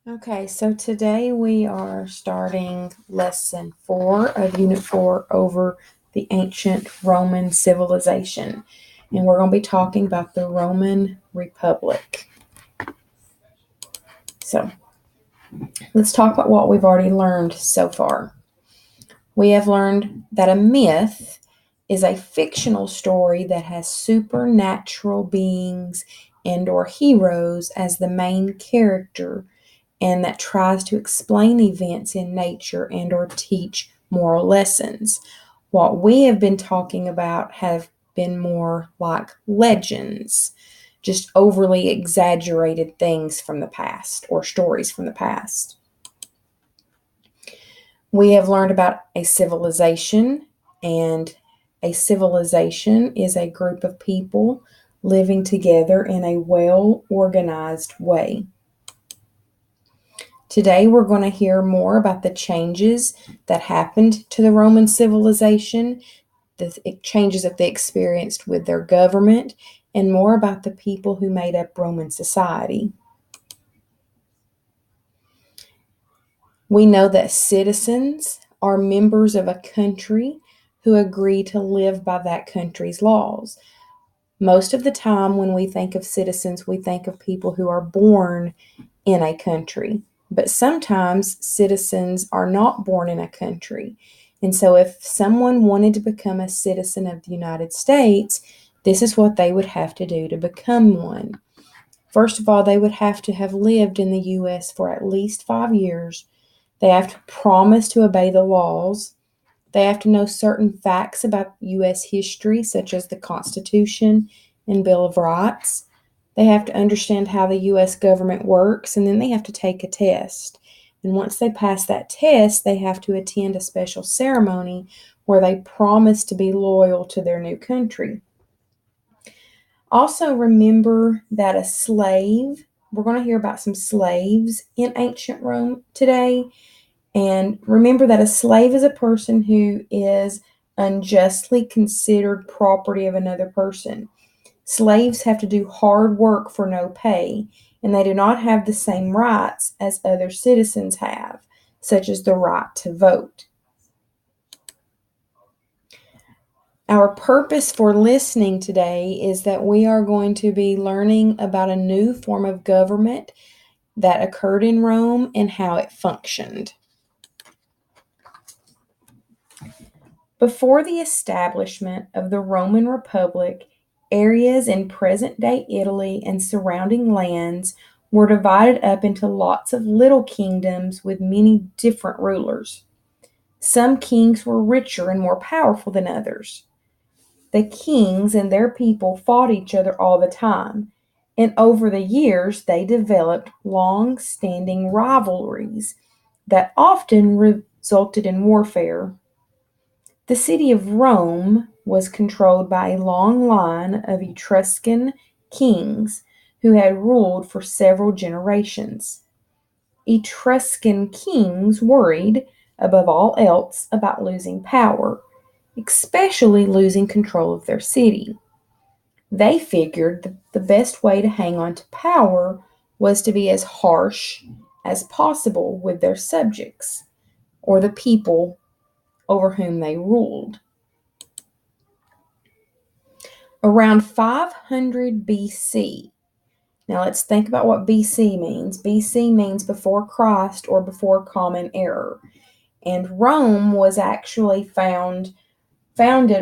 Okay, so today we are starting lesson 4 of Unit 4 over the ancient Roman civilization. And we're going to be talking about the Roman Republic. So let's talk about what we've already learned so far. We have learned that a myth is a fictional story that has supernatural beings and or heroes as the main character and that tries to explain events in nature and or teach moral lessons. What we have been talking about have been more like legends, just overly exaggerated things from the past or stories from the past. We have learned about a civilization, and a civilization is a group of people living together in a well organized way. Today, we're going to hear more about the changes that happened to the Roman civilization, the changes that they experienced with their government, and more about the people who made up Roman society. We know that citizens are members of a country who agree to live by that country's laws. Most of the time, when we think of citizens, we think of people who are born in a country. But sometimes citizens are not born in a country. And so, if someone wanted to become a citizen of the United States, this is what they would have to do to become one. First of all, they would have to have lived in the U.S. for at least 5 years. They have to promise to obey the laws. They have to know certain facts about U.S. history, such as the Constitution and Bill of Rights. They have to understand how the U.S. government works, and then they have to take a test. And once they pass that test, they have to attend a special ceremony where they promise to be loyal to their new country. Also, remember that a slave, we're going to hear about some slaves in ancient Rome today. And remember that a slave is a person who is unjustly considered property of another person. Slaves have to do hard work for no pay, and they do not have the same rights as other citizens have, such as the right to vote. Our purpose for listening today is that we are going to be learning about a new form of government that occurred in Rome and how it functioned. Before the establishment of the Roman Republic, areas in present day Italy and surrounding lands were divided up into lots of little kingdoms with many different rulers. Some kings were richer and more powerful than others. The kings and their people fought each other all the time, and over the years they developed long standing rivalries that often resulted in warfare. The city of Rome was controlled by a long line of Etruscan kings who had ruled for several generations. Etruscan kings worried, above all else, about losing power, especially losing control of their city. They figured that the best way to hang on to power was to be as harsh as possible with their subjects, or the people over whom they ruled. Around 500 BC. Now let's think about what BC means. BC means before Christ or before Common Era. And Rome was actually founded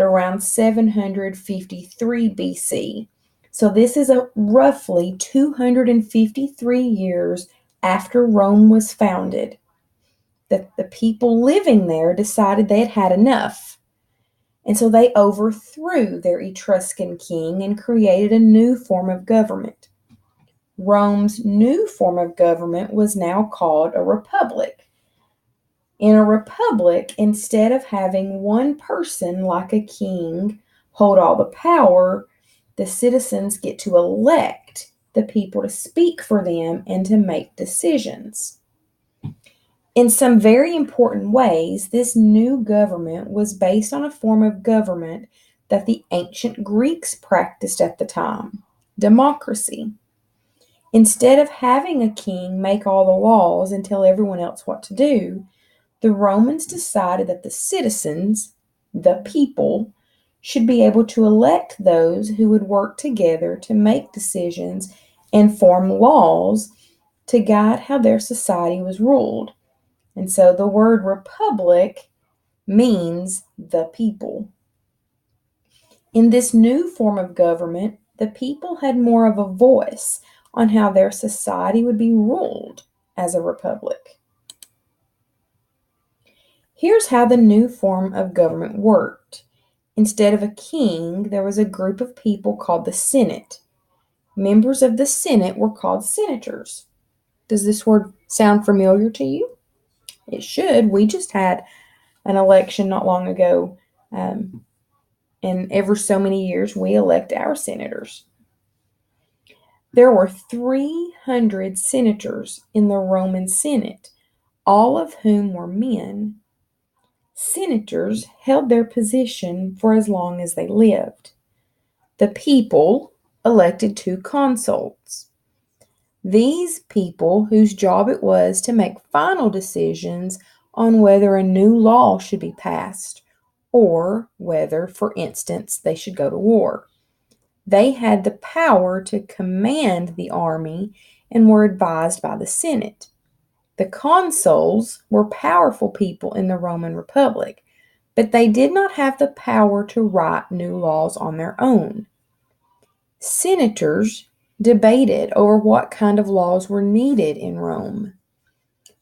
around 753 BC. So this is roughly 253 years after Rome was founded. The people living there decided they had had enough. And so they overthrew their Etruscan king and created a new form of government. Rome's new form of government was now called a republic. In a republic, instead of having one person like a king hold all the power, the citizens get to elect the people to speak for them and to make decisions. In some very important ways, this new government was based on a form of government that the ancient Greeks practiced at the time, democracy. Instead of having a king make all the laws and tell everyone else what to do, the Romans decided that the citizens, the people, should be able to elect those who would work together to make decisions and form laws to guide how their society was ruled. And so the word republic means the people. In this new form of government, the people had more of a voice on how their society would be ruled as a republic. Here's how the new form of government worked. Instead of a king, there was a group of people called the Senate. Members of the Senate were called senators. Does this word sound familiar to you? It should. We just had an election not long ago, and every so many years we elect our senators. There were 300 senators in the Roman Senate, all of whom were men. Senators held their position for as long as they lived. The people elected 2 consuls. These people, whose job it was to make final decisions on whether a new law should be passed or whether, for instance, they should go to war. They had the power to command the army and were advised by the Senate. The consuls were powerful people in the Roman Republic, but they did not have the power to write new laws on their own. Senators debated over what kind of laws were needed in Rome.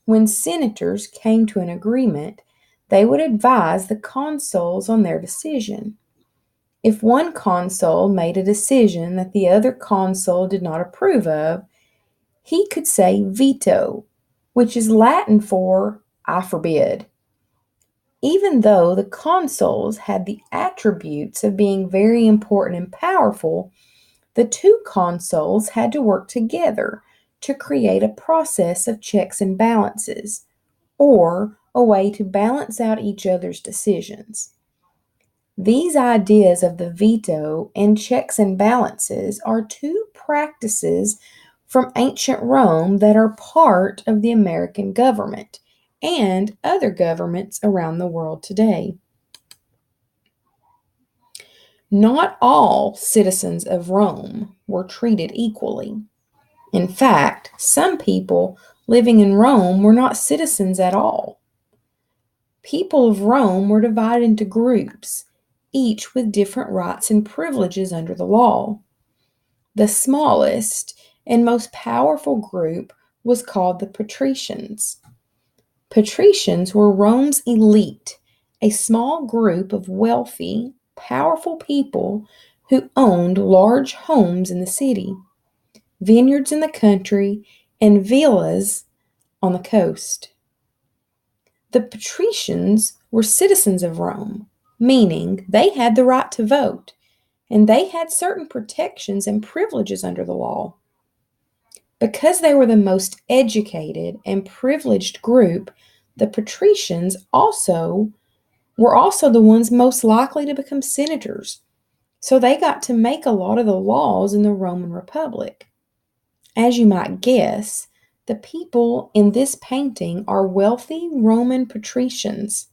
When senators came to an agreement, they would advise the consuls on their decision. If one consul made a decision that the other consul did not approve of, he could say veto, which is Latin for I forbid. Even though the consuls had the attributes of being very important and powerful, the 2 consuls had to work together to create a process of checks and balances, or a way to balance out each other's decisions. These ideas of the veto and checks and balances are 2 practices from ancient Rome that are part of the American government and other governments around the world today. Not all citizens of Rome were treated equally. In fact, some people living in Rome were not citizens at all. People of Rome were divided into groups, each with different rights and privileges under the law. The smallest and most powerful group was called the patricians. Patricians were Rome's elite, a small group of wealthy, powerful people who owned large homes in the city, vineyards in the country, and villas on the coast. The patricians were citizens of Rome, meaning they had the right to vote, and they had certain protections and privileges under the law. Because they were the most educated and privileged group, the patricians were also the ones most likely to become senators. So they got to make a lot of the laws in the Roman Republic. As you might guess, the people in this painting are wealthy Roman patricians.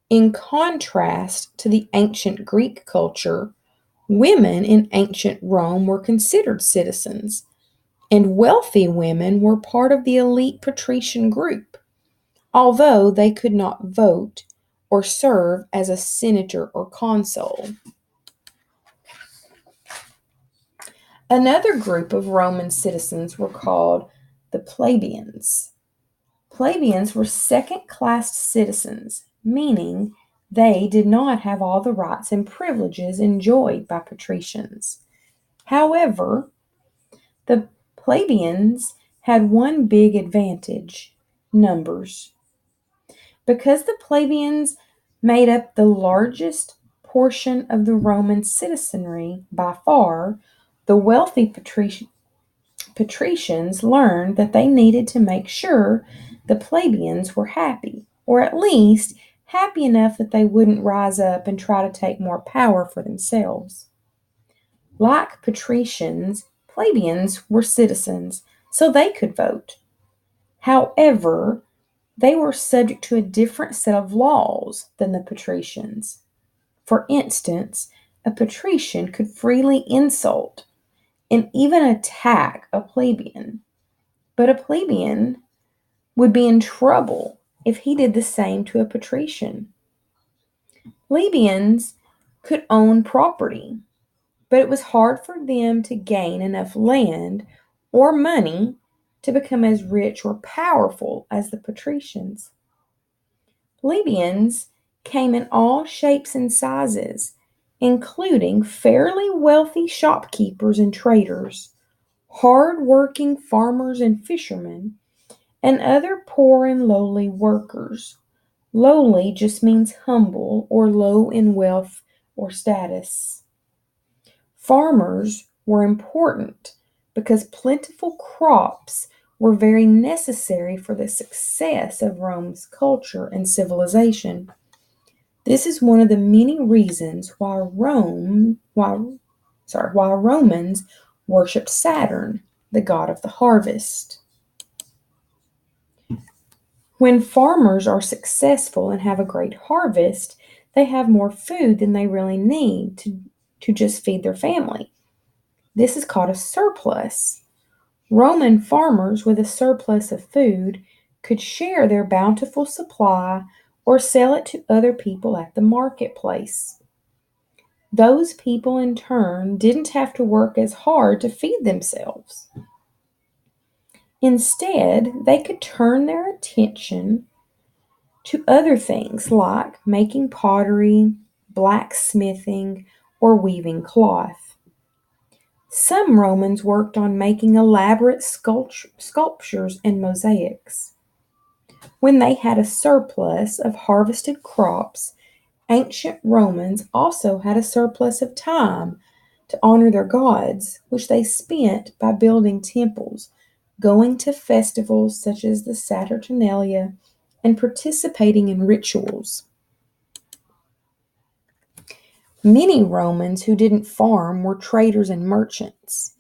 In contrast to the ancient Greek culture, women in ancient Rome were considered citizens, and wealthy women were part of the elite patrician group, although they could not vote or serve as a senator or consul. Another group of Roman citizens were called the plebeians. Plebeians were second-class citizens, meaning they did not have all the rights and privileges enjoyed by patricians. However, the plebeians had one big advantage: numbers. Because the plebeians made up the largest portion of the Roman citizenry by far, the wealthy patricians learned that they needed to make sure the plebeians were happy, or at least happy enough that they wouldn't rise up and try to take more power for themselves. Like patricians, Plebeians were citizens, so they could vote. However, they were subject to a different set of laws than the patricians. For instance, a patrician could freely insult and even attack a plebeian, but a plebeian would be in trouble if he did the same to a patrician. Plebeians could own property, but it was hard for them to gain enough land or money to become as rich or powerful as the patricians. Plebeians came in all shapes and sizes, including fairly wealthy shopkeepers and traders, hard-working farmers and fishermen, and other poor and lowly workers. Lowly just means humble or low in wealth or status. Farmers were important because plentiful crops were very necessary for the success of Rome's culture and civilization. This is one of the many reasons why Romans worshipped Saturn, the god of the harvest. When farmers are successful and have a great harvest, they have more food than they really need to just feed their family. This is called a surplus. Roman farmers with a surplus of food could share their bountiful supply or sell it to other people at the marketplace. Those people, in turn, didn't have to work as hard to feed themselves. Instead, they could turn their attention to other things like making pottery, blacksmithing, or weaving cloth. Some Romans worked on making elaborate sculptures and mosaics. When they had a surplus of harvested crops, ancient Romans also had a surplus of time to honor their gods, which they spent by building temples, going to festivals such as the Saturnalia, and participating in rituals. Many Romans who didn't farm were traders and merchants.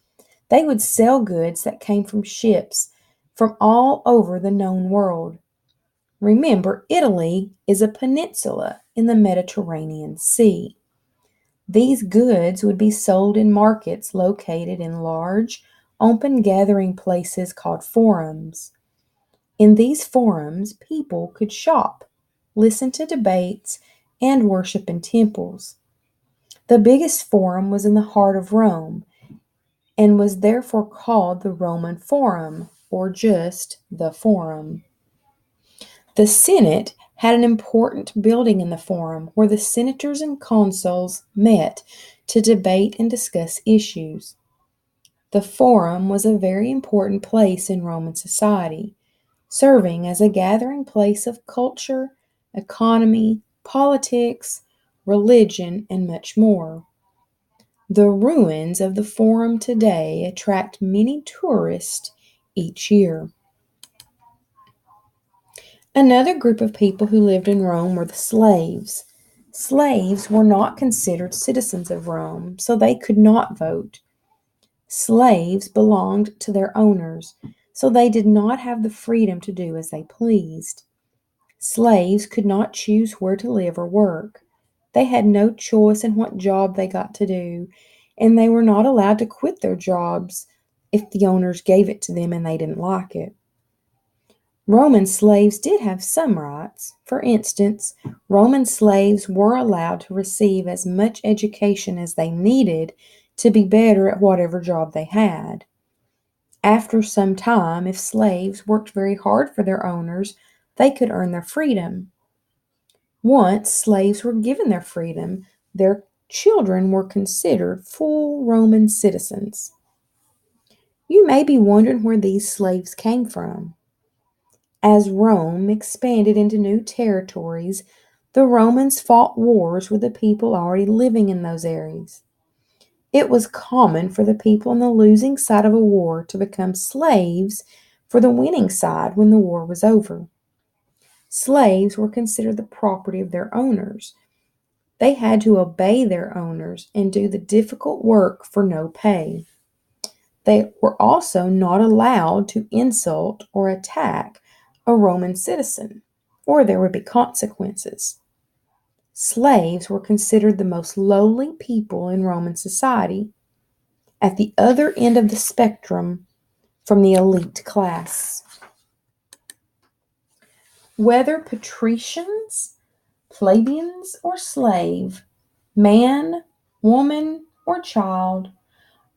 They would sell goods that came from ships from all over the known world. Remember, Italy is a peninsula in the Mediterranean Sea. These goods would be sold in markets located in large, open gathering places called forums. In these forums, people could shop, listen to debates, and worship in temples. The biggest forum was in the heart of Rome and was therefore called the Roman Forum, or just the Forum. The Senate had an important building in the Forum where the senators and consuls met to debate and discuss issues. The Forum was a very important place in Roman society, serving as a gathering place of culture, economy, politics, religion, and much more. The ruins of the Forum today attract many tourists each year. Another group of people who lived in Rome were the slaves. Slaves were not considered citizens of Rome, so they could not vote. Slaves belonged to their owners, so they did not have the freedom to do as they pleased. Slaves could not choose where to live or work. They had no choice in what job they got to do, and they were not allowed to quit their jobs if the owners gave it to them and they didn't like it. Roman slaves did have some rights. For instance, Roman slaves were allowed to receive as much education as they needed to be better at whatever job they had. After some time, if slaves worked very hard for their owners, they could earn their freedom. Once slaves were given their freedom, their children were considered full Roman citizens. You may be wondering where these slaves came from. As Rome expanded into new territories, the Romans fought wars with the people already living in those areas. It was common for the people on the losing side of a war to become slaves for the winning side when the war was over. Slaves were considered the property of their owners. They had to obey their owners and do the difficult work for no pay. They were also not allowed to insult or attack a Roman citizen, or there would be consequences. Slaves were considered the most lowly people in Roman society, at the other end of the spectrum from the elite class. Whether patricians, plebeians, or slave, man, woman, or child,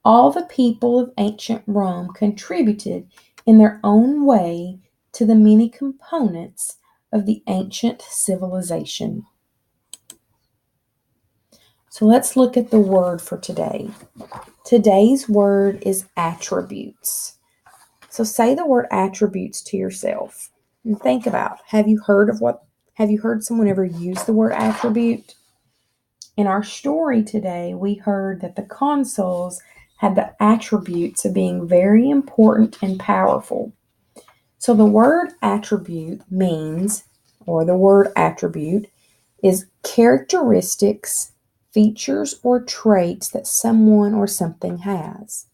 all the people of ancient Rome contributed in their own way to the many components of the ancient civilization. So let's look at the word for today. Today's word is attributes. So say the word attributes to yourself and think about, have you heard someone ever use the word attribute? In our story today, we heard that the consuls had the attributes of being very important and powerful. So the word attribute means, or the word attribute is characteristics, features, or traits that someone or something has.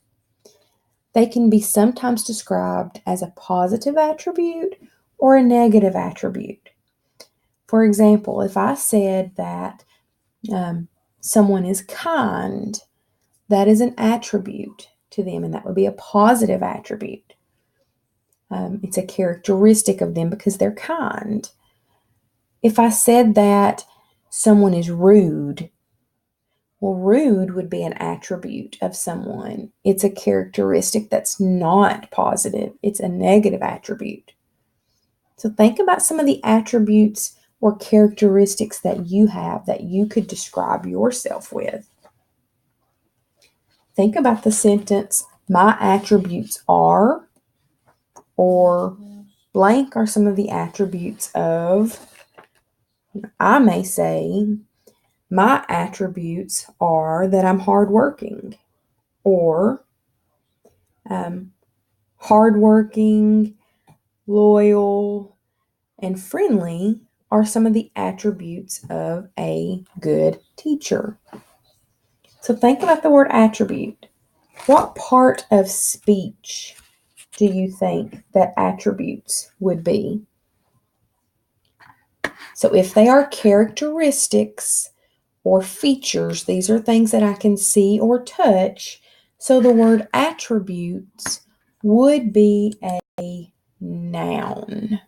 They can be sometimes described as a positive attribute or a negative attribute. For example, if I said that someone is kind, that is an attribute to them, and that would be a positive attribute. It's a characteristic of them because they're kind. If I said that someone is rude, well, rude would be an attribute of someone. It's a characteristic that's not positive. It's a negative attribute. So think about some of the attributes or characteristics that you have that you could describe yourself with. Think about the sentence, my attributes are, or blank are some of the attributes of. I may say, my attributes are that I'm hardworking, or hardworking, loyal, and friendly are some of the attributes of a good teacher. So think about the word attribute. What part of speech do you think that attributes would be? So if they are characteristics or features, these are things that I can see or touch. So the word attributes would be a noun.